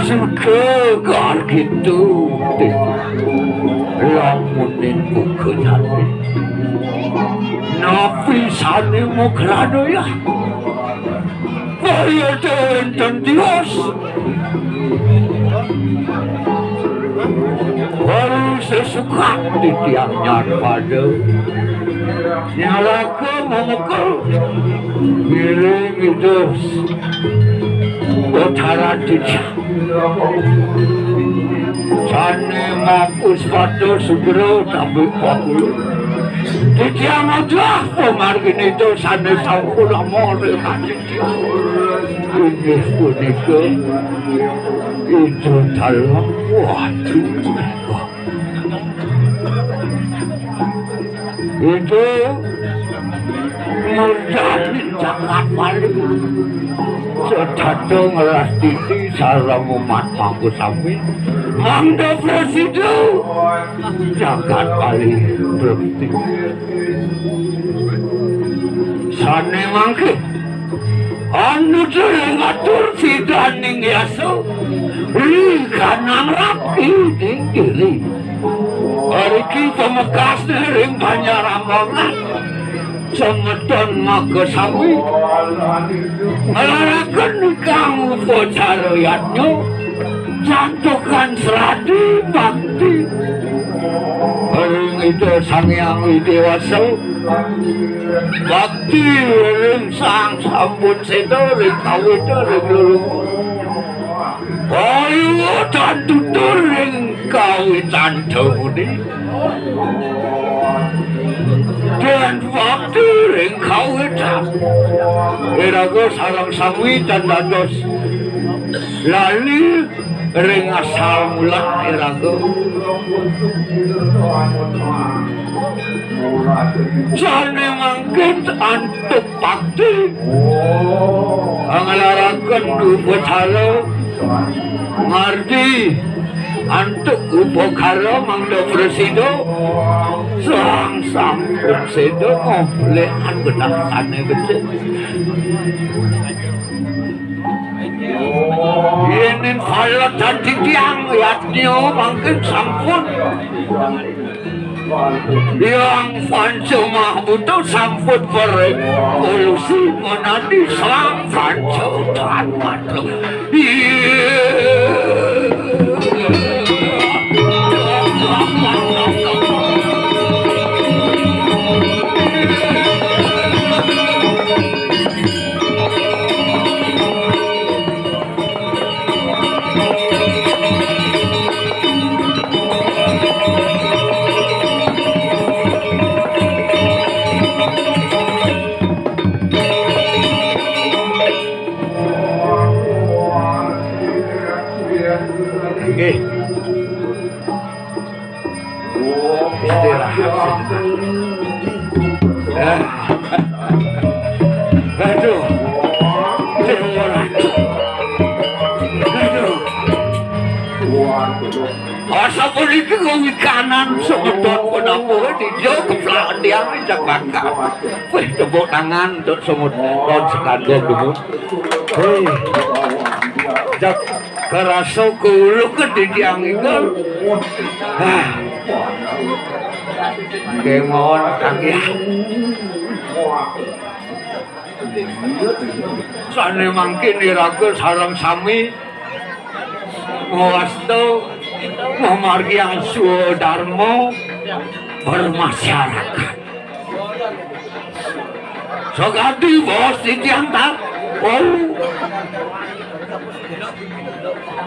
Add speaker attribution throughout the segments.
Speaker 1: Sekegar gitu lamunin bukan hati napi sani mukrano ya kaya enten Dios baru sesuka di tiangnya pada nyala ke memukul miring itu utara dijak sana mampus pada segera tapi pakul di tiang aja pemargin itu sana sangkul amor dengan tiang ini punika itu dalam waktu itu murjamin jangan balik sedang ngeras titi sarang umat mampu sampai mangga presiden jangan balik berhenti sana mangke anu ngatur sidaning yaso kanang rapi tinggi Ariki pemekasnya ring banyak ramongan Semeton maka sawi Melarakan kang upacarayatnya Cantukan seradi bakti Ring itu sang yang dewasa Bakti ring sang sambut sedo ring kawita ring lulungan ayo dan tutur ring kawitan temudi dan waktu ring kawitan irago sarang sawi dan dados lali ring asal mulan irago jane mangkit antuk bakti angalarakan upacara ngerti antuk upakara mangda presido sang presido lehan benar sana betul ini kalau tadi tiang lihatnya mungkin sampun yang Panco Mahmudu sampun berevolusi menjadi sang Panco Tanmatu. Aduh, asa politik ngomong kanan sebetulnya penampur di jauh kepelakan dia ngajak bakal wih tepuk tangan untuk semut tahun sekandung dulu hei jak kerasa kulu ke di tiang itu kemon kaki sana mungkin diragu sarang sami wastu memargi yang sudarmo bermasyarakat sogati bos diantar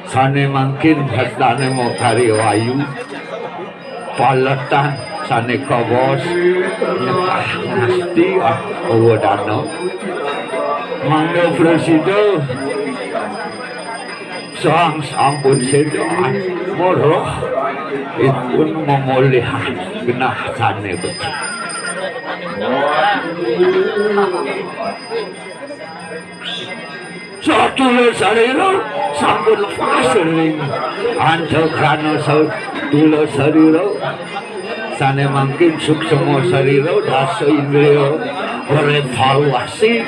Speaker 1: sana mungkin hasdane mau kari wayu palatan sana kobos nyekah nasti awadano mangga presiden sang sampun sedaan moroh itu memulihan genah sana betul satu sariro sampun lepas sering antuk rano dulu sariro sana mungkin suk semua sariro dasa indrio berevaluasi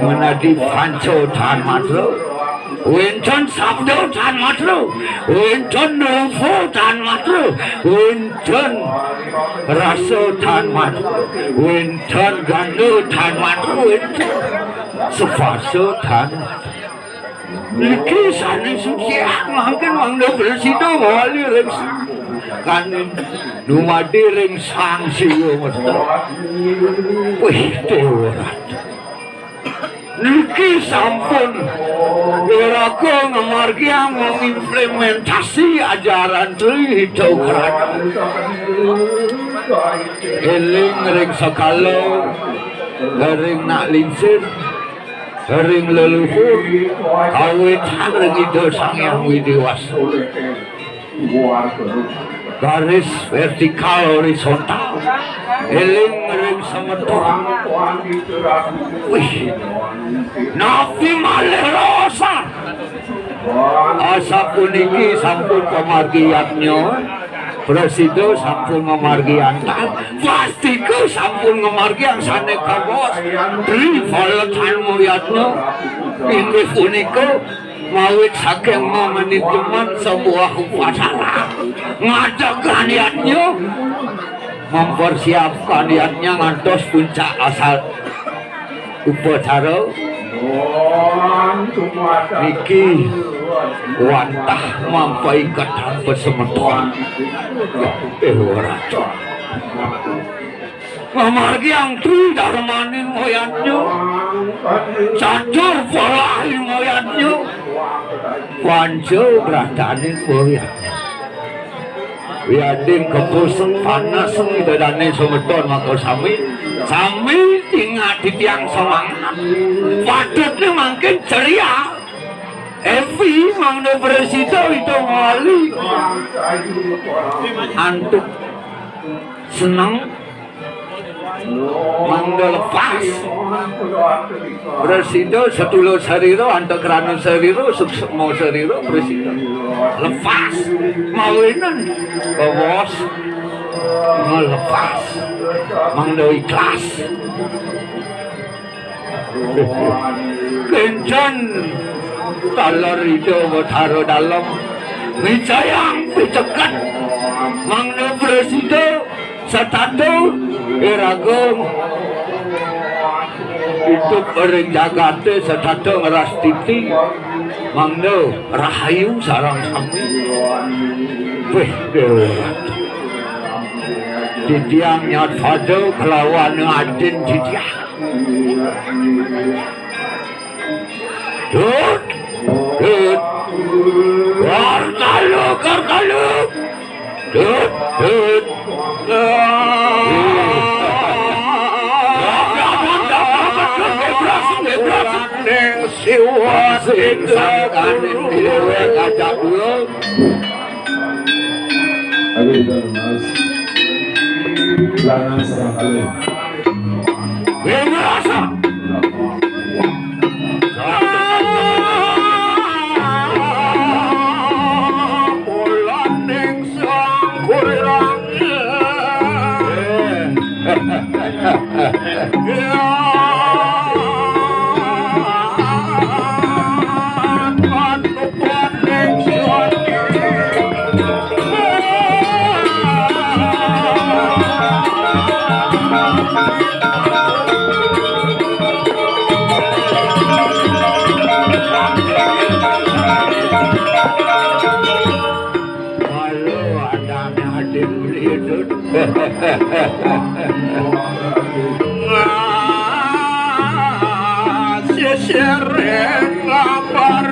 Speaker 1: menadi Panco Tanmatu Winton Sabdo Tanmatu Winton Novo Tanmatu Winton Raso Tanmatu Winton Ganu Tanmatu Winton Sefaso Tanmatu Iki sane suci mangken mangdo presida wali ring kan dumadi ring sanksi mesti. Wih dewa. Niki sampun iraga ngamargi mengimplementasi ajaran Tri Hidau Kraton. Eling ring sekala ring nak lincir ring leluhur kawitan ring Ida Sang Hyang Widiwasa. Garis vertikal horizontal eling ring semeton. Wih nabi malerosa asa puniki sampun pemargiannya Presido sampun memargiantan pastiku sampun memargian saneka bos Tri Valentine mulyatnya inggih punika mawit saking manajemen sebuah upacara ngajak niatnya mempersiapkan niatnya ngantos puncak asal upacara niki wantah mampai kadang besemeton ratu ngamargi yang Tri Darmaning moyatnya catur polahi moyatnya wanjo beradanin moyatnya wiadin kepuseng panas idadane semeton maka sami tinggal di tiang semangat padutnya makin ceria Evi mangda presida itu wali antuk senang mangda lepas presida setulur sariro antuk kerana sariro suksemo sariro presida lepas mawinan bos melepas mangda ikhlas kencan talar itu taruh dalam Wijayang Wicekat mangda presida setatu iragong hidup ring jagate setatu ngeras titi mangda rahayu sarang sami wih dewa didiang nyat fado kelawan adin didiang Dut Kartalu Dut Neng siwa singsakan dewe kacak dulu
Speaker 2: Lanas sekali.
Speaker 1: Berasa sesering lapar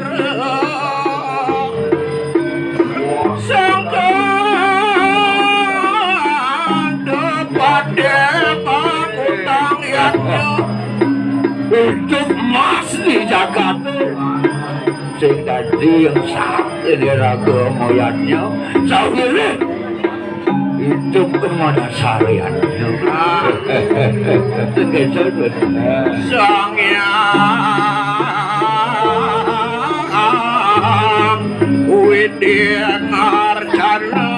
Speaker 1: sangkan depada pangutang yaknya hidup mas di Jakarta sing dadi yang sakit di raga moyatnya sawire hidup kemana sariannya Sang Hyang Widya Arjana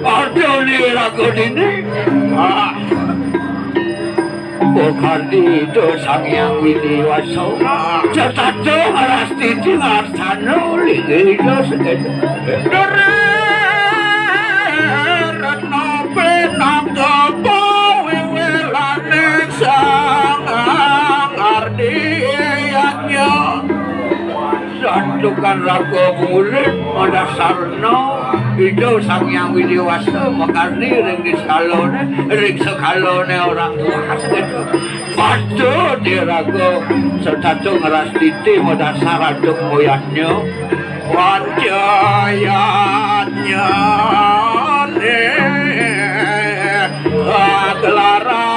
Speaker 1: ada di raga ini bukan itu Sang Hyang Widiwasa cetatu ngaras titi ngarsana ligi itu segitu Nagapa wiwilane sang ardiyannya kan raga murid pada sarna itu sang yang widiwasa makarni ring sekalone orang tua segitu padu dia raga serta ngeras titi pada saraduk moyatnya wajayatnya Gelara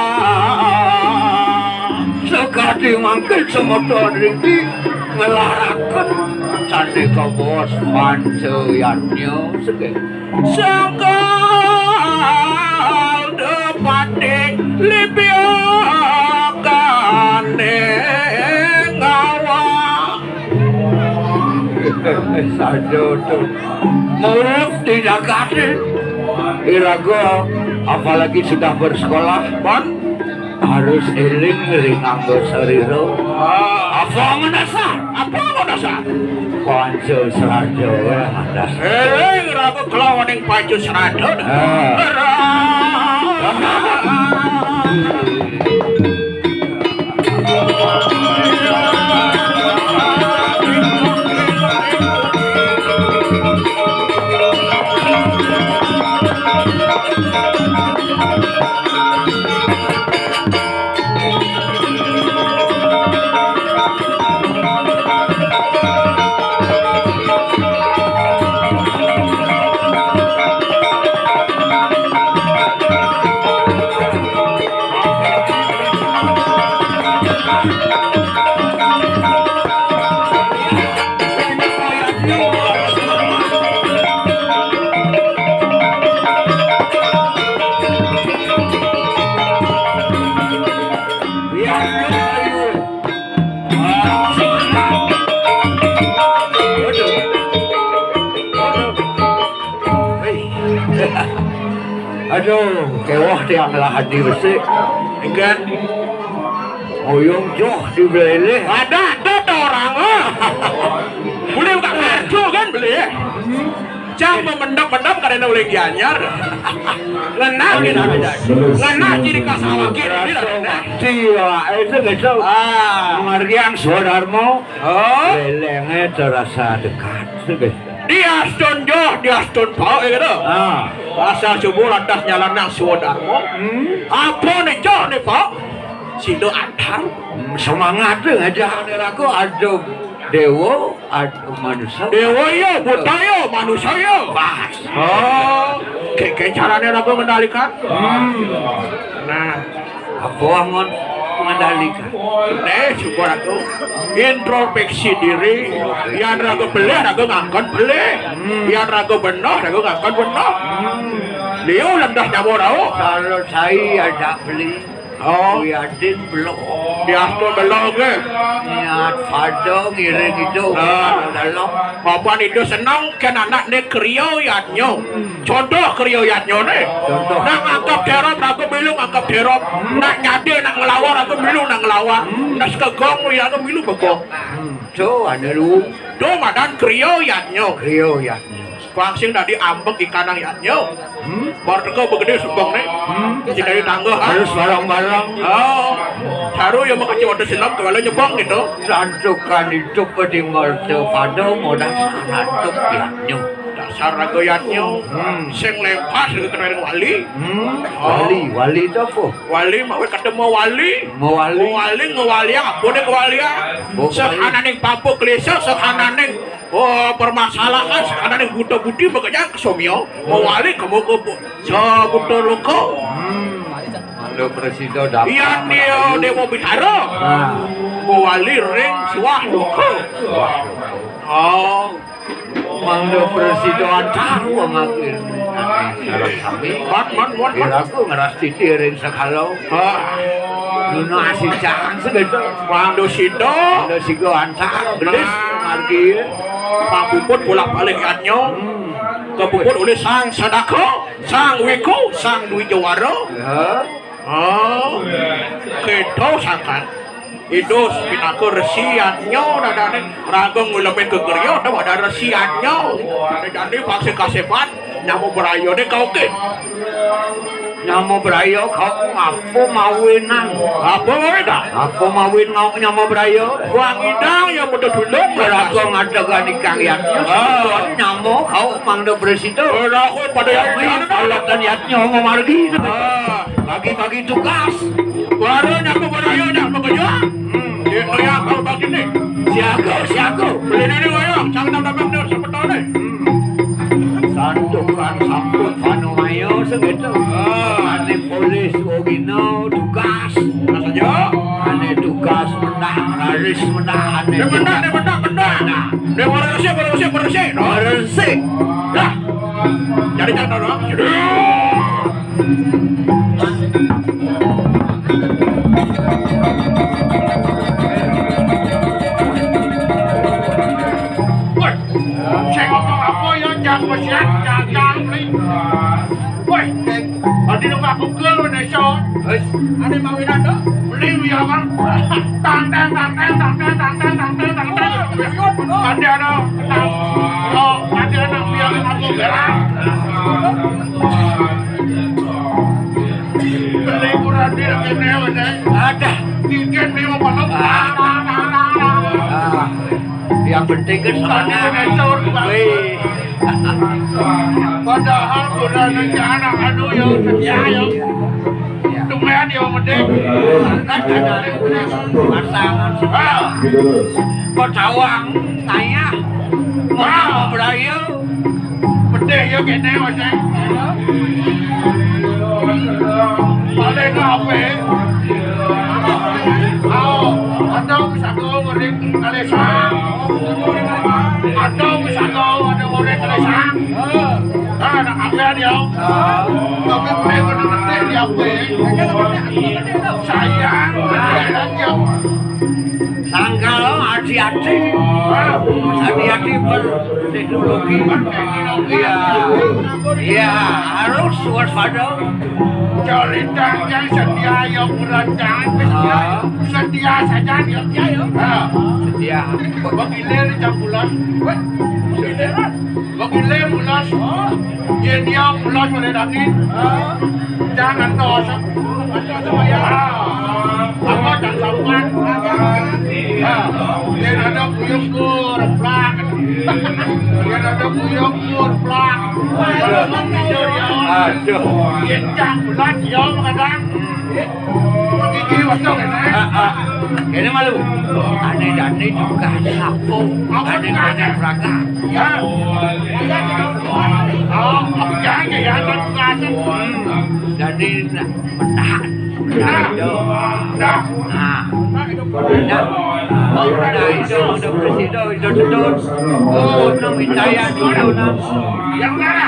Speaker 1: sekali mangkel semotor ini ngelarakan candi kabos pancayannya segala sangkal depatik lipiakan ngawa saja tuh murid tidak kasih irago apalagi sudah bersekolah pan harus eling nganggo sariro apa menasar pancu serado dasar eling rago kelawan yang pancu serado aduh kewah tiang lah hadir sih kan oyong joh di belele ada orang boleh gak ngaco kan beli jangan memendam-mendam karena oleh gianyar ngenah kita ngenah jadi kasawakir iya itu gitu pengertian saudarmu lelengnya terasa dekat dia stun pau gitu asal subuh lantas nyalan nang saudarmu apa nih joh nih pau sido antar semangat tuh aja aku ada dewa ada manusia dewa ya buta ya manusia ya bahas kayak caranya aku mengendalikan nah aku aman mengendalikan syukur aku introspeksi diri yang ragu beli aku ngangkat beli yang ragu benar aku ngangkat benar dia lendah nyamuk tahu kalau saya ada beli yakin belum diatur belum ke niat pada ngiring itu dalam bapak itu senang kan anak ni kriyoyatnya contoh kriyoyatnya ni nak angkap terop aku bilu angkap terop nak nyade nak ngelawar aku bilu nak ngelawar nak sekegong ya aku bilu begong so ada lu do madan kriyoyatnya Pangsing dah diambek ikan yang yatnya baru kau begede subang ni jadi tangga harus barang-barang haru yang makasih waktu silam kalau nyebang gitu santukan hidup di mertu pada modal santuk yatnya dasar raga yatnya sing lempas ke keren wali wali itu apa? Wali mau ketemu wali ngewali apa deh kewali sehanan yang papuk lesa sehanan yang permasalahan sekarang yang buta budi makanya kesomio mau wali kamu ke sebuta loko ada presiden dapat iya dia mau bicara mau wali ring suah loko mangga presiden antar mengakhir salam kami aku ngeras titi ring sekalau Nuno asin cang segitu mangga sido antar belis margi Pak Puput bolak-balik atnya kepuput oleh sang Sadako, sang Wiko, sang Dwi Jawara kita sangkan itu pinaka resiannya ada raga ngulamin kegeryo ada resiannya jadi vaksin kasepan nyamu berayo deh kau ke Nyamo Brayo kau ngapo mawinan.
Speaker 3: Apa wedak?
Speaker 1: Aku mawin ngau Nyamo Brayo.
Speaker 3: Wang idang yang muda dulung
Speaker 1: Berako ngadagan ikan yatnya. Nyamo kau mangdo presiden.
Speaker 3: Aku pada yang ini
Speaker 1: Alatan yatnya ngomong margi.
Speaker 3: bagi-bagi tugas. Baru nyampe berayo nak bekerja. Itu yang kau bagi ni.
Speaker 1: Siago.
Speaker 3: Beli ni wayang, jangan dapat benar sebetul ni.
Speaker 1: Santukan sampun panu mayo segitu. Ane polis ogino tugas.
Speaker 3: Rasanya.
Speaker 1: Ane tugas menang, laris menang. Ane
Speaker 3: Dia benar. Dia bersih.
Speaker 1: Resik.
Speaker 3: Dah. Jadi jangan dong. Woi, saya ngomong apa ya? Jangan bersiap, jangan beli. Woi, tadi lu nggak pukul lu nih, Sean. Ada mau ini ada? Beli ya kan? Tang. Ada anak biar aku berak. Beli kurang dia kene wene.
Speaker 1: Ada.
Speaker 3: Tiket ni mau malam.
Speaker 1: Yang penting kan soalnya. Wih.
Speaker 3: Padahal kurang anak anu yang setia yang lumayan yang mending.
Speaker 1: Pasangan kok cawang naya mau berayu
Speaker 3: Mending ya kene wene. Paling apa? Ada bisa kau goreng kalesa. Ada bisa kau ada goreng kalesa. Nak apa dia? Tapi mereka nanti dia apa? Sayang,
Speaker 1: sangkal hati-hati berteknologi. Iya harus waspada.
Speaker 3: cerita yang setia yang berantakan setia saja dia.
Speaker 1: Setia.
Speaker 3: Bagilir jam bulan. Bagilir bulan. Dia bulan boleh daging. Jangan dosa. Apa tak sawan? Dia ada buyuk plak. Dia ada buyuk plak.
Speaker 1: Aduh.
Speaker 3: Dia jam bulan dia kadang. Gigi waktu ini.
Speaker 1: Ini malu. Aneh juga sapu. Aneh peraga.
Speaker 3: Jangan kasih.
Speaker 1: Jadi menahan. Itu. Itu presiden itu. Oh, minta ya dulu.
Speaker 3: Yang mana?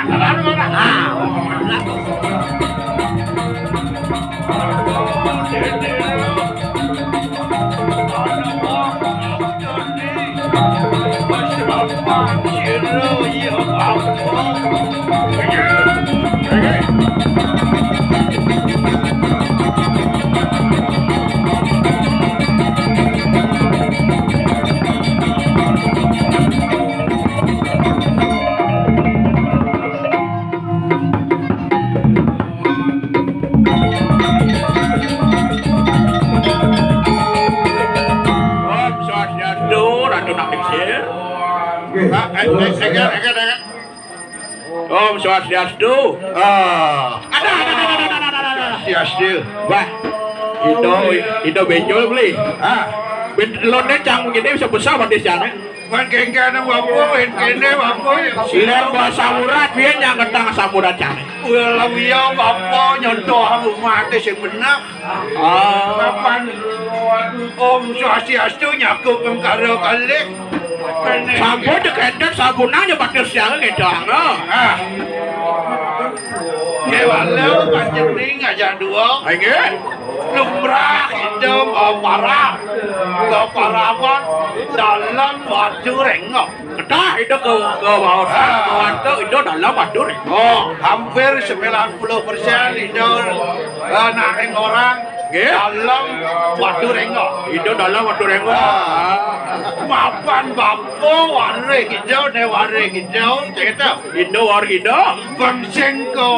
Speaker 3: Om Swastiastu. Ada. Swastiastu. Wah. Itu benjol beli. Lonnya cang begini bisa besar pada sana. Kan kengkana wapo, kene wapo. Silang bahasa murat, biar yang ketang samurat cang. Ulah biar wapo nyontoh rumah itu sebenar. Kapan Om Swastiastu nyakup engkaro kali. Sampun deketan sabunannya pakai siang ngedang. Kewalau panjang aja dua. Ayo. Lumrah hidup parah. Keparawan dalam batu rengok. Ketah itu ke bawah waktu itu dalam batu rengok. Hampir 90% itu naik orang Nggih.
Speaker 1: dalam Watu Renggo.
Speaker 3: Indo dalam Watu Renggo.
Speaker 1: Mapan bapo ware hijau ne ware hijau cerita.
Speaker 3: Indo war Indo.
Speaker 1: Benseng ke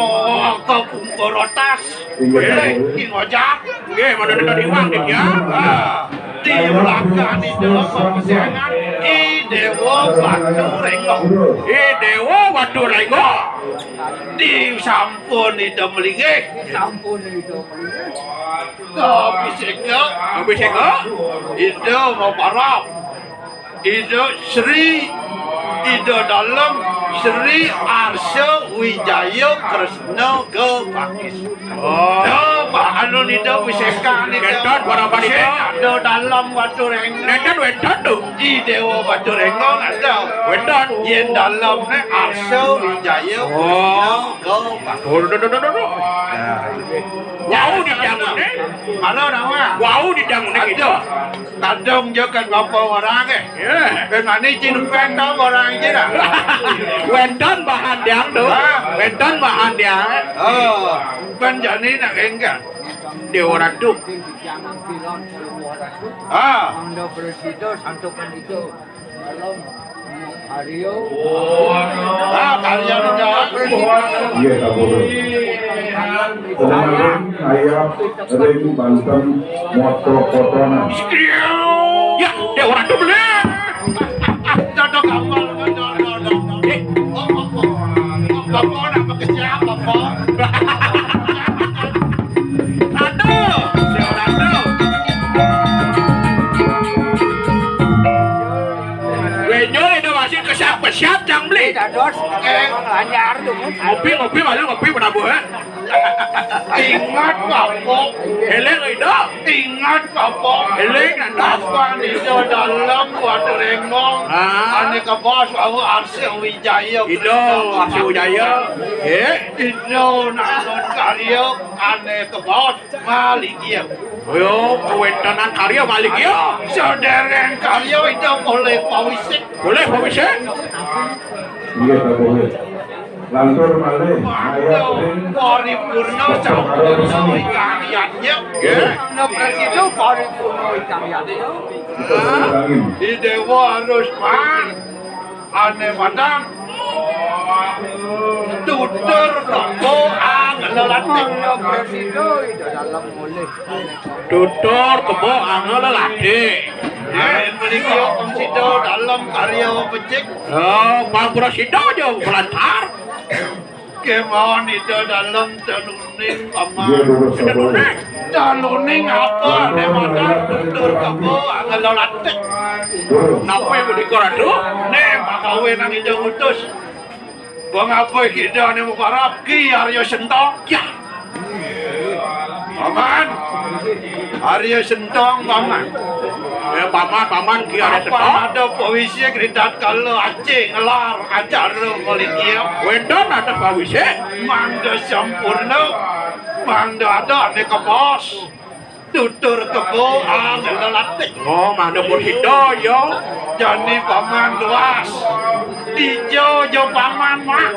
Speaker 1: Kumporotas. Di ngojak.
Speaker 3: Nggih, mana ada iwang nih ya.
Speaker 1: Di belakang itu pemsengan Dewa Watu Renggo.
Speaker 3: Dewa Watu Renggo.
Speaker 1: Di sampun itu melingik.
Speaker 4: Sampun itu.
Speaker 1: Tapi sehingga
Speaker 3: Habis itu,
Speaker 1: itu mau parap. Itu Sri itu dalam Sri Arsya Wijaya Kresna Kepakis. Pak anu itu bisekan itu.
Speaker 3: Kentot berapa itu?
Speaker 1: Ada dalam Watu Renggo.
Speaker 3: Nendan wendan tuh.
Speaker 1: Di Dewa Watu Renggo ada.
Speaker 3: Wendan.
Speaker 1: Yang dalamnya Arsya Wijaya Kresna Kepakis.
Speaker 3: Duh. Wow di jangun nih.
Speaker 1: Mana nama?
Speaker 3: Wow di jangun nih gitu.
Speaker 1: Kadang je kan bapa orang ke.
Speaker 3: Ya.
Speaker 1: Kan mana cin pen dah orang je dah.
Speaker 3: Wendan bahan dia tuh. Wendan bahan dia.
Speaker 1: Oh, kan jadi nak enggak.
Speaker 3: Dewa Ratu.
Speaker 4: Jangan pilot itu.
Speaker 1: Ah,
Speaker 4: Anda presiden santukan itu. Dalam Aryo.
Speaker 1: karya dia.
Speaker 2: Iya tak boleh. Kemarin saya sering Banten motor kotoran.
Speaker 3: Ya, Dewa Ratu beli.
Speaker 1: Dodok amal kan dodok. Bapa nak pakai siapa bapa? Aduh, Dewa Ratu.
Speaker 3: Wenyo itu masih kesiap jangan beli.
Speaker 4: Tidak dos. Lancar tuh.
Speaker 3: Ngopi malu pernah buat.
Speaker 1: Ingat bapa.
Speaker 3: Eleng itu.
Speaker 1: Ingat bapa.
Speaker 3: Eleng nanda.
Speaker 1: Apa itu dalam Watu Renggo? Ane ke bos aku Arsya Wijaya.
Speaker 3: Itu Arsya Wijaya.
Speaker 1: Itu nanggon karya ane ke bos Malikia.
Speaker 3: Yo, kewentanan karya balik ya.
Speaker 1: Saudara karya itu boleh pawisik.
Speaker 3: Boleh Pak bisa?
Speaker 2: Iya tak boleh. Lantur malih saya
Speaker 1: Waktu
Speaker 2: sering
Speaker 1: paripurna sampun karyanya.
Speaker 4: Anda presiden paripurna ikamyatnya.
Speaker 2: kita berangin.
Speaker 1: Di Dewa harus man. Ane badan. Tutur kebo angelalateng.
Speaker 4: Anda presiden itu dalam mulai.
Speaker 3: Tutur kebo angel lelaki.
Speaker 1: Memiliki konsito dalam karya becik.
Speaker 3: Oh, Bang Presiden aja pelantar.
Speaker 1: Kemauan itu dalam taluning
Speaker 2: Iya
Speaker 1: ama.
Speaker 2: lurus tak boleh.
Speaker 1: Taluning apa? Nemana tutur kebo angelalateng.
Speaker 2: Lurus.
Speaker 3: Napa yang mau dikoran tu?
Speaker 1: Ne makawe nang itu utus. Bang apa kita ne mukarap ki Aryo Sentong.
Speaker 3: Ya,
Speaker 1: Paman. Aryo Sentong paman.
Speaker 3: paman kia ada
Speaker 1: Apa
Speaker 3: setok.
Speaker 1: ada puisi kridat kalau Aceh ngelar acara Malikia.
Speaker 3: Wendan ada Pak bisa.
Speaker 1: Manda sampurna. Manda ada ne ke bos. Tutur kebo angelalateng.
Speaker 3: Oh, mana Presiden yo.
Speaker 1: Jadi paman luas. Dijo jo paman mak.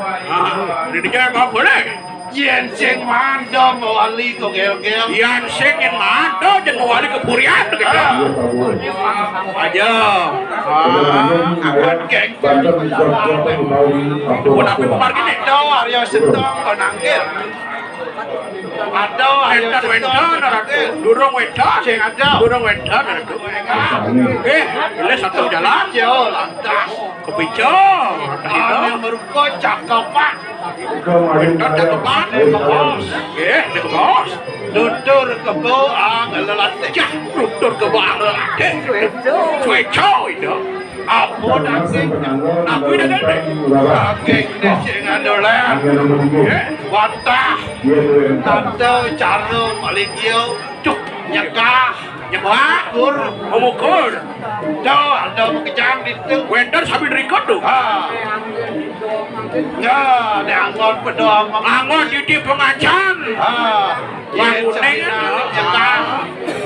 Speaker 3: Ini dia kau boleh.
Speaker 1: Yen sing manda mewali ko gel-gel.
Speaker 3: Yang sing yang mana jangan wali kepurian gitu.
Speaker 2: Iya tak boleh.
Speaker 3: Aja.
Speaker 1: Akan geng.
Speaker 2: Banten jatuh utawi
Speaker 3: Buat apa
Speaker 2: abdul.
Speaker 3: kemar gini?
Speaker 1: Ada Aryo Sentong konangkil. Ada Aryo
Speaker 3: Wendan
Speaker 1: Sentong konangkil.
Speaker 3: durung wendan.
Speaker 1: Sing ada.
Speaker 3: Durung wendan. Ini satu jalan.
Speaker 1: Jo lantas.
Speaker 3: Kepicu.
Speaker 1: Ane merupa cakapak.
Speaker 3: Wendan cakepan. Ini ke bos.
Speaker 1: Tutur kebo angelalateng.
Speaker 3: Ya, tutur ke bawah lelaki. Cueco itu.
Speaker 1: Apa daging?
Speaker 3: Aku dah ada.
Speaker 1: Daging ni sing adolan. Watah. Tante cara Malikia.
Speaker 3: Cuk,
Speaker 1: Nyekah.
Speaker 3: nyewa,
Speaker 1: Kur.
Speaker 3: mengukur.
Speaker 1: Do ada kejang itu.
Speaker 3: Wendan sambil record tuh.
Speaker 1: Ya, ni anggot pedang.
Speaker 3: Angon di pengacan.
Speaker 1: Bang kuning nyekah.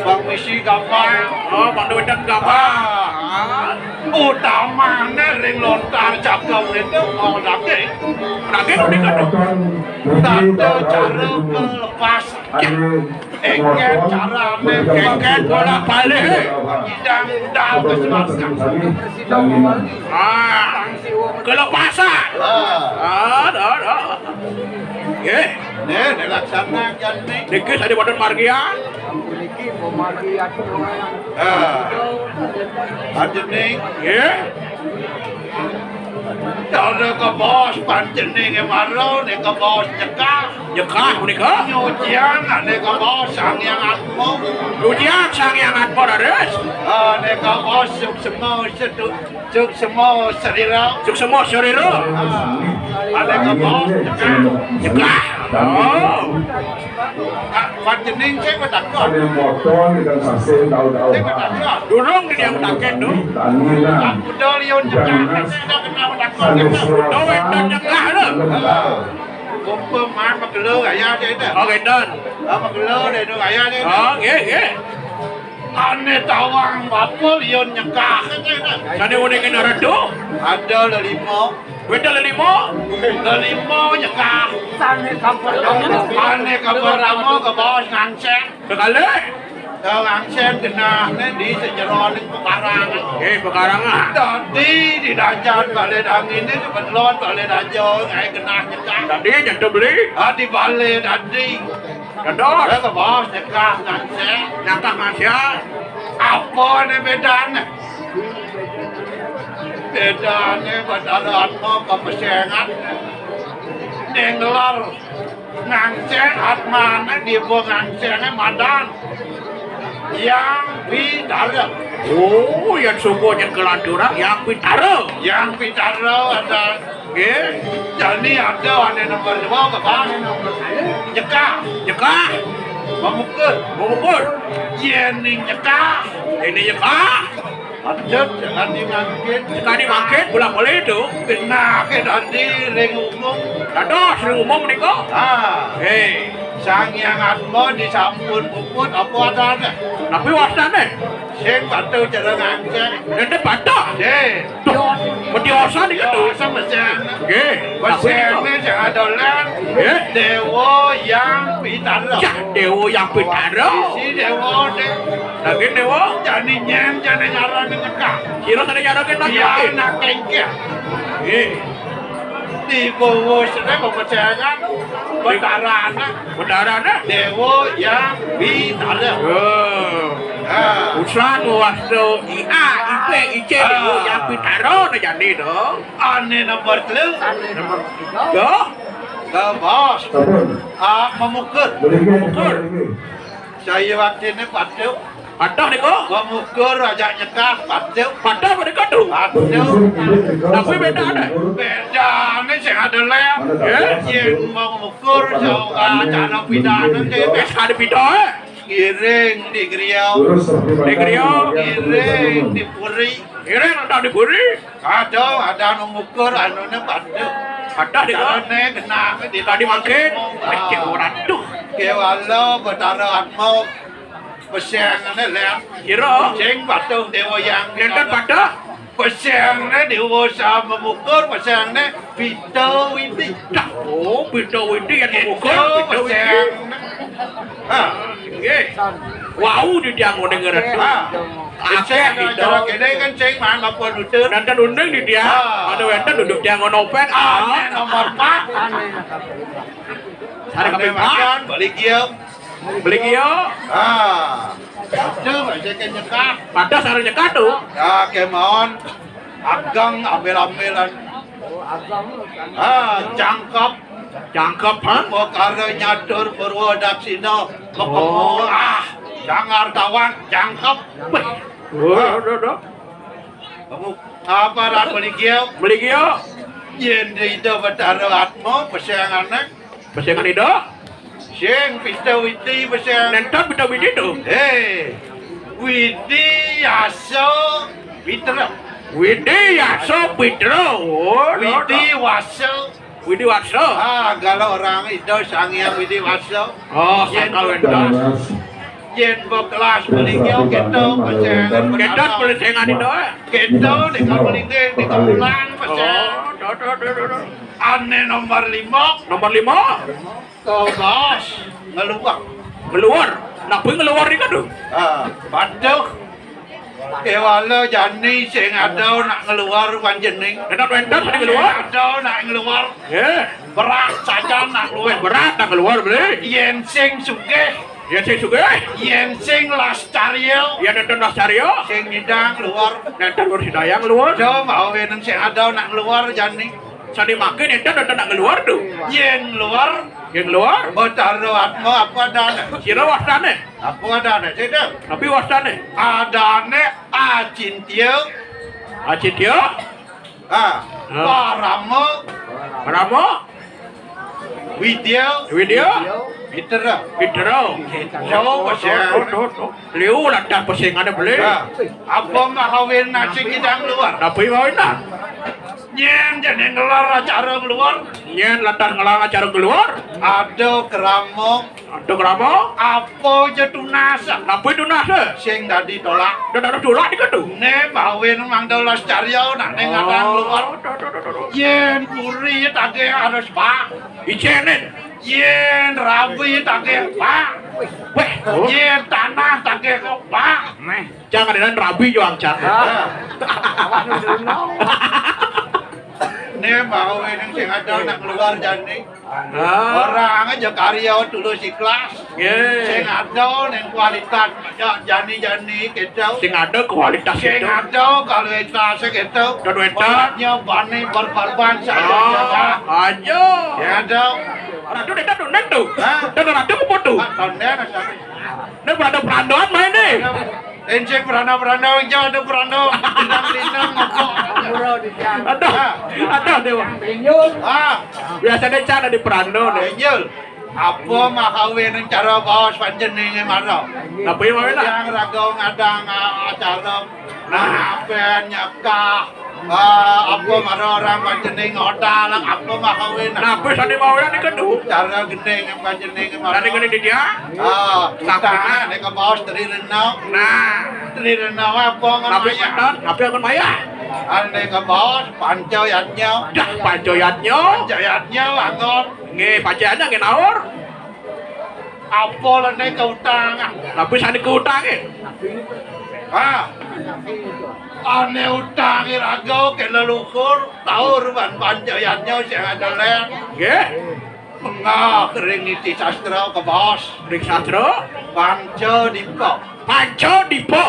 Speaker 1: Bang misi gampang.
Speaker 3: Oh, Bang Wendan gambar. utamanya ring lontar jagung itu mau daging udah kan tante cara kelepas engket cara engket bola balik tidak keselaskan kelepasan ada nih laksanakan nih dikit ada badan margian
Speaker 4: Memiliki memagi aturan.
Speaker 3: ada nih kalau ke bos panjening emaro nih ke bos nyekah menikah nyucian nih ke bos sang yang atmo nyucian sang yang atmo dares nih ke bos suk semua serira ada ke bos nyekah panjening saya ketakut
Speaker 2: Ada motor dengan sasen tahu-tahu.
Speaker 3: saya ketakut durung dia takut tuh aku dolion nyekah saya kenal takut doang dan nyekah lu kumpul mah magelo gaya aja itu oke dan magelo deh itu gaya aja oh iya aneh tawang bapol yon nyekah sana udah kena redo ada lelimo beda lelimo nyekah
Speaker 4: Sana kampung
Speaker 3: aneh kabar ramo ke bawah ngangseng sekali ngangseng kena di sejeroan pekarangan tadi di dajan balik angin ini sebelum balik dajo kayak kena nyekah tadi jatuh beli di balik tadi kedor ke bawah nyekah ngangseng apa ini bedanya badalaanmu kemesengan nenglar ngangseng atmana di bawah ngangsengnya madan yang pitara yang sukunya kelanturan yang pitara ada jadi ada nomor 2 ke bawah nyekah memukul ini nyekah Adat jangan dimangkit pulang boleh itu kena ke tadi ring umum niko sang yang atmo disampun puput apa ada tapi wasane sing batu cara ngangseng nende batu Mediosa di itu sama sen wasene jangan dolan dewa yang pitara si dewa deh lagi dewa jani nyen jani nyaran nyekah kira sana nyaran nak kengke di bawah sana pemecangan betarana dewa yang pitara usaha waktu IP dewa yang pitara na jadi dong ane nomor 3 ke bos memukul saya waktu ini patuh nih kok memukul raja nyekah patuh nih kok tuh tapi beda nih saya ada lem yang memukul jauh cara pidana ada pidana giring di Griau giring di Puri ada di Puri ada mengukur anunya patuh ada di sana kena di tadi makin orang tuh kewalo betara atmo pesengannya lem kira sing patuh dewa yang nonton patuh pesengannya dewa sama memukul pesengannya Pito Widi Pito Widi yang memukul Pito Widi wow di dia mau denger itu aceh cara kene kan ceng mah ngapun utur nanti undang di dia ada wenten duduk dia ngonopet nomor 4 hari kami makan beli gio itu baca nyekah pada sarang nyekah tuh ya kemon agang ambil-ambilan jangkep mau karena nyadur berwadak sino ketemu jangar tawang jangkep kamu apa rat beli gio yen itu betara atmo pesengan itu sing Pito Widi peseng nentot Pito Widi tuh Widi Yaso Pitra Widi Waso kalau orang itu sang yang Widi Waso kalau yen kelas melingyo keto pasang
Speaker 1: Kedot boleh saya ngadi doa.
Speaker 3: keto di kamelingge di kamulan pasang
Speaker 1: Oh.
Speaker 3: ane nomor 5
Speaker 1: Nomor 5
Speaker 3: ke bos ngeluak
Speaker 1: keluar. Nak pergi keluar ni kan tu.
Speaker 3: Paduh Kewala jani sing ada nak ngeluar panjeneng
Speaker 1: Kedot wendat tadi keluar.
Speaker 3: ada nak ngeluar
Speaker 1: Ya.
Speaker 3: berat saja nak luwih
Speaker 1: Berat nak keluar boleh.
Speaker 3: yen sing sugih
Speaker 1: Ya saya suka.
Speaker 3: yen sing lastario
Speaker 1: Ya nonton Nasario.
Speaker 3: sing ngidang luar
Speaker 1: Nonton Nur Hidayah keluar.
Speaker 3: do mau weneng sing ada nak ngeluar jani
Speaker 1: Sandi makin nonton nak keluar tu.
Speaker 3: yen luar
Speaker 1: Yang keluar.
Speaker 3: Botaro atmo apa adane
Speaker 1: Kira wasane.
Speaker 3: apa adane tidak
Speaker 1: Tapi wasane.
Speaker 3: adane acintio
Speaker 1: Acit dia.
Speaker 3: paramo
Speaker 1: Ramo.
Speaker 3: video
Speaker 1: Video.
Speaker 3: Itera
Speaker 1: Video.
Speaker 3: Jauh pasang
Speaker 1: Liu lah dah pasang ada boleh.
Speaker 3: apa mahawin nasi ngidang luar
Speaker 1: Tapi mau nak.
Speaker 3: nyen jadi ngelar acara luar
Speaker 1: Nyen lantar ngelang acara keluar.
Speaker 3: ada keramok
Speaker 1: Ada kerama.
Speaker 3: apa jetunasa
Speaker 1: Tapi itu nasa.
Speaker 3: sing tadi tolak
Speaker 1: Dan ada tolak di kadu.
Speaker 3: ne mahawin mangdolas caryo nak nengadang luar yen puri tage harus pak
Speaker 1: Icenin.
Speaker 3: yen rabi tage pak
Speaker 1: Weh.
Speaker 3: yen tanah tage pak
Speaker 1: Jangan dengan rabi juang jangan.
Speaker 4: Awak nu dulu.
Speaker 3: ne mahawin sing ada nak keluar jani
Speaker 1: Ah.
Speaker 3: orang aja karya tulus ikhlas sing
Speaker 1: Yeah.
Speaker 3: ada neng kualitas jani kita
Speaker 1: Sing ada kualitas
Speaker 3: sing
Speaker 1: itu.
Speaker 3: ada kalau ikhlas kita
Speaker 1: Dan weta.
Speaker 3: beratnya bani berkorban saja
Speaker 1: Ah. Ayo.
Speaker 3: ya ada
Speaker 1: Ratu dia tu neng tu.
Speaker 3: Hah?
Speaker 1: Dan ratu kupu tu.
Speaker 3: tahunnya nasa
Speaker 1: Neng berada perandoan main ni.
Speaker 3: encik beranda jauh ada beranda lindang ngopok
Speaker 4: Murah di sana.
Speaker 1: Ada dewa.
Speaker 4: Penyul.
Speaker 1: Biasanya cara di perando ni.
Speaker 3: Enjel apa mahawin yang cara bawas panjenengan marah
Speaker 1: Tapi mau nak.
Speaker 3: yang ragau ngadang acara apa nyakah apa marah orang panjenengan odalang apa mahawin
Speaker 1: Tapi tadi mau ni kedu.
Speaker 3: cara gede yang panjenengan marah
Speaker 1: Tadi kena di dia.
Speaker 3: kita nek ke bawas dari renau
Speaker 1: Nah.
Speaker 3: dari renau apa
Speaker 1: Tapi
Speaker 3: ngamanya
Speaker 1: mantan. Tapi akan maya.
Speaker 3: ane ke bawas pancoyatnya
Speaker 1: Dah pancoyatnya.
Speaker 3: pancoyatnya angon
Speaker 1: Nge pacarnya nge nawar.
Speaker 3: apa lene ke utang
Speaker 1: Tapi sana ke utang ni.
Speaker 3: ane utang ragau ke leluhur tahu ruban pancoyatnya sing ada len
Speaker 1: Nge.
Speaker 3: Mengah kering iti sastra ke bos
Speaker 1: Ring sastra.
Speaker 3: Panco dipo
Speaker 1: Panco dipo.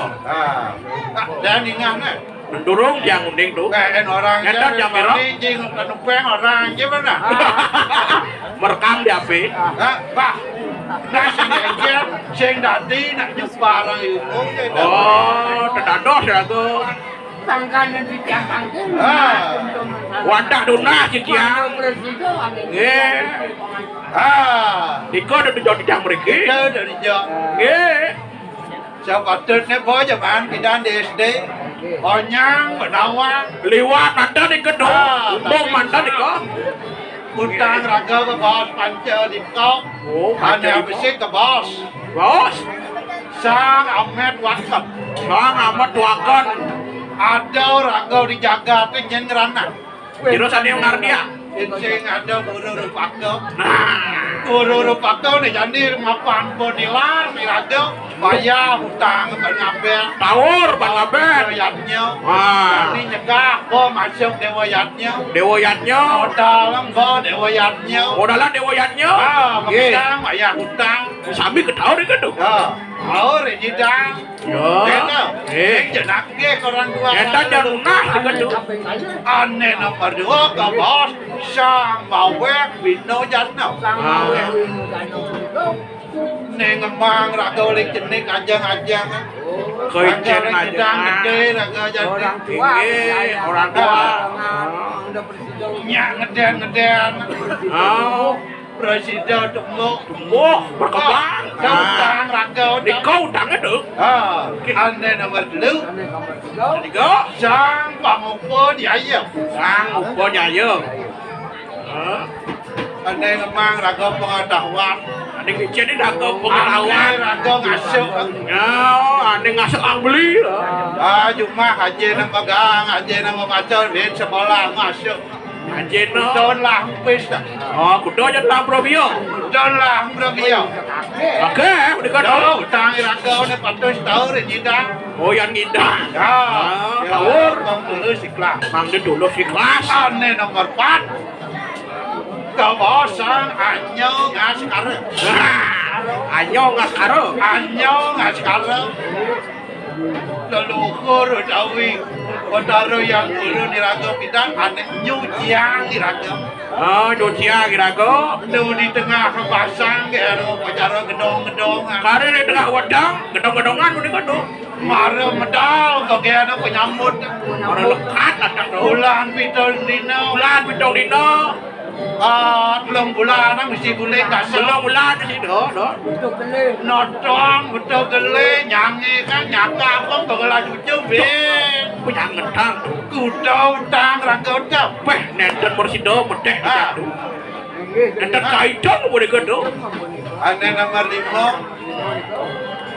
Speaker 3: Dan ingat nih
Speaker 1: Mendurung yang unding tu.
Speaker 3: Kain orang
Speaker 1: Ngetat yang merah.
Speaker 3: jing penupeng orang gimana
Speaker 1: Merekam di HP.
Speaker 3: Pak nasi aja sing dadi nak jumpa orang itu
Speaker 1: Oh, terdados ya tu.
Speaker 4: Tangkanan di tiang
Speaker 1: Wadah dunas si tiang. Nge. Iko ada dijauh di tiang mereka.
Speaker 3: Kita dari jauh
Speaker 1: Nge.
Speaker 3: siapa tutnya boy zaman kita di SD Onyang Benawang
Speaker 1: Liwat mantan di kedua. Bong mantan di kau.
Speaker 3: utang raga ke bos panco di kau
Speaker 1: Oh,
Speaker 3: ane
Speaker 1: panco
Speaker 3: abis ke bos
Speaker 1: Bos.
Speaker 3: sang Ahmed Wakaf
Speaker 1: Bang amat tuakan.
Speaker 3: ada raga dijaga tuh jen ngerana
Speaker 1: Kira sana yang ngardia.
Speaker 3: sing ada guru rupako
Speaker 1: Nah.
Speaker 3: guru rupako nih jadi mapan bonilar miraga bayar hutang ke ngabel
Speaker 1: Tawur bang aben.
Speaker 3: dewoyatnya
Speaker 1: Wah.
Speaker 3: ini nyegah bo masuk dewoyatnya
Speaker 1: Dewoyatnya.
Speaker 3: modal bo dewoyatnya
Speaker 1: Modalan dewoyatnya. Nge.
Speaker 3: mengang bayar hutang
Speaker 1: Sambil ketahu di kedua.
Speaker 3: mau rejidang
Speaker 1: Ya.
Speaker 3: yang jenak ge orang dua
Speaker 1: Edan yang lunas di kedua.
Speaker 3: ane nomor 2 ke bos sang bawek bino jatno neng emang raga oleh jenik ajang-ajang
Speaker 1: Kecil
Speaker 3: Raga
Speaker 1: aja.
Speaker 3: gedang gede raga jadi
Speaker 4: Orang tua.
Speaker 1: Tinggi, orang tua.
Speaker 4: Udah presiden.
Speaker 3: nyak ngeden
Speaker 1: Oh,
Speaker 3: presiden tunggu
Speaker 1: tumbuh berkembang.
Speaker 3: Dautang raga
Speaker 1: Di kau utang itu.
Speaker 3: ane nomor 2
Speaker 1: Tiga.
Speaker 3: sang pangupo di ayam
Speaker 1: Sang upo nyayeng.
Speaker 3: Ane memang raga pengetahuan.
Speaker 1: Ane jadi raga pengetahuan.
Speaker 3: Raga ngasuk.
Speaker 1: Ya, ane ngasuk beli.
Speaker 3: Cuma aja nang pegang, aja nang membaca di sekolah ngasuk.
Speaker 1: Anjeno.
Speaker 3: Don lah pis dah.
Speaker 1: Oh, kudo aja tak probio.
Speaker 3: Don lah probio.
Speaker 1: Oke, udah kan.
Speaker 3: Don utang raga ne patus tahu rejida.
Speaker 1: Oh, yang indah.
Speaker 3: Ya,
Speaker 1: Tawur.
Speaker 3: Bang dulu siklah.
Speaker 1: Mangde dulu si kelas.
Speaker 3: Ane nomor 4. Kebosang anyo ngaskare.
Speaker 1: Anyo ngas karo.
Speaker 3: Anyo ngaskare. Leluhur dawi Kotaro yang dulu diraga bidang aneh nyuciang diraga.
Speaker 1: Oh, ducia kira-kira.
Speaker 3: Tuh di tengah pasang kero pacara gedong-gedong.
Speaker 1: Kare di tengah wedang, gedong-gedongan udah kan tuh.
Speaker 3: Mare medal kok kero penyambut.
Speaker 1: Kare lekat ada tuh.
Speaker 3: Bulan pitol dino.
Speaker 1: Bulan betul dino.
Speaker 3: Belum bulan mesti boleh kasih.
Speaker 1: Belum bulan di sini, doh.
Speaker 4: Untuk beli.
Speaker 3: Notong betul gele nyanyi kan nyaka apa bagala cucu be.
Speaker 1: Punya ngedang.
Speaker 3: Kudo utang raga utang.
Speaker 1: Weh, nenten bersido medeh
Speaker 3: Ah.
Speaker 1: gitu. Nenten kaidong boleh gitu.
Speaker 3: Ane nomor 5.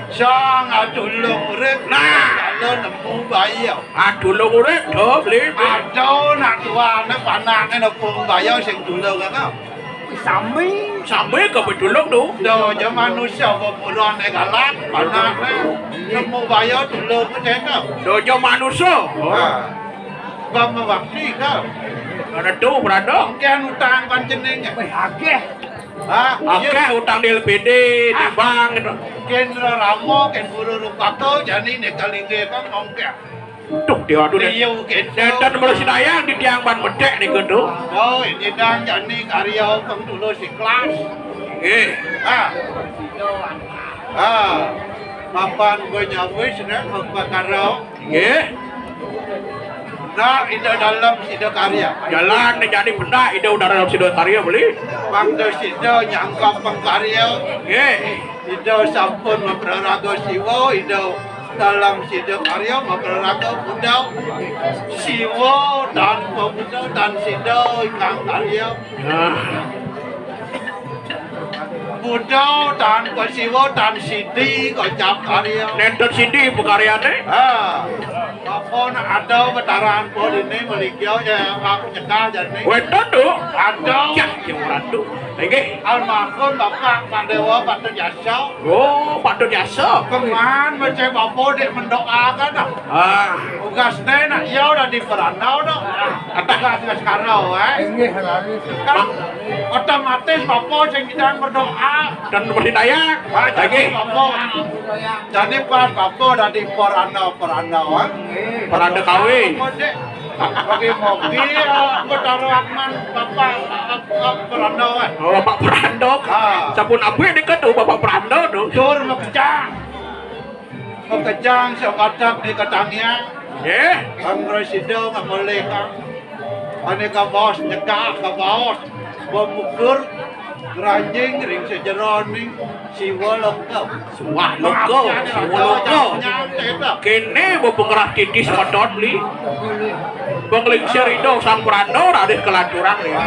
Speaker 3: Sang adulung urip kalau nemu bayi.
Speaker 1: Aduh lo urip doh beli.
Speaker 3: Aduh nak tua nak panak nemu bayi sing dulung kan.
Speaker 4: Sami.
Speaker 1: Sampai ke bedulung tuh.
Speaker 3: Do je manusia berburuan galak panak nemu bayi dulung ke cek.
Speaker 1: Dojo manusia.
Speaker 3: Bama waktu kan.
Speaker 1: Ada tuh berada.
Speaker 3: Kan utang panjeneng.
Speaker 4: Agih.
Speaker 1: Oke, utang di LPD, di bank gitu.
Speaker 3: Kendra Ramo, ken buru rupato, jadi nekalingge kan ongkeh.
Speaker 1: Tuh dia tuh deh.
Speaker 3: Iya, ken.
Speaker 1: Nenten melesi dayang di tiang ban medek nih gitu.
Speaker 3: Oh, ini dan jadi karya peng dulu si kelas. Mapan gue nyawis nih, bakaro. Nah, itu dalam sido karya.
Speaker 1: Jalan nih jadi benda, ide udah dalam sido karya beli.
Speaker 3: Bang do sido nyangkap pengkarya. Itu sampun memperaraga siwo, itu dalam sido karya memperaraga budau. Siwo dan pebudau dan sido ikan karya. Budau dan siwo dan sidi kocap karya.
Speaker 1: Nenten sini pekaryane.
Speaker 3: Apa nak ada betaran pun ini melikio ya aku nyekal jadi.
Speaker 1: Weton tuh.
Speaker 3: Ada.
Speaker 1: Ya, yang ratu. Lagi.
Speaker 3: Almarhum Bapak Pak Dewa Patut Jasa.
Speaker 1: Oh, patut jasa.
Speaker 3: Keman baca Bapak dek mendoakan dah. Tugas deh nak yau dah di perandau dah. Tugas sekarang
Speaker 4: Ini hari.
Speaker 3: kan otomatis Bapak yang kita berdoa.
Speaker 1: Dan beri dayang. Lagi.
Speaker 3: Bapak. Jadi pas Bapak dah di perandau
Speaker 1: Peranda kawin.
Speaker 3: Bagi mobil bertaruhan Bapak perandau
Speaker 1: Oh, Bapak Perandok. Sabun abu yang dekat tuh Bapak Perandok tuh.
Speaker 3: tur mekejang sebatak di katangnya. Ang resido nga boleh kang ane ka bos nyekak ka bos pemukur ranjing ring sejeron ning siwa lengkap.
Speaker 1: Wah, loko. Kene mau pengeras titis kodot li. Bang lingsir itu sang Perandok ada kelancuran ya.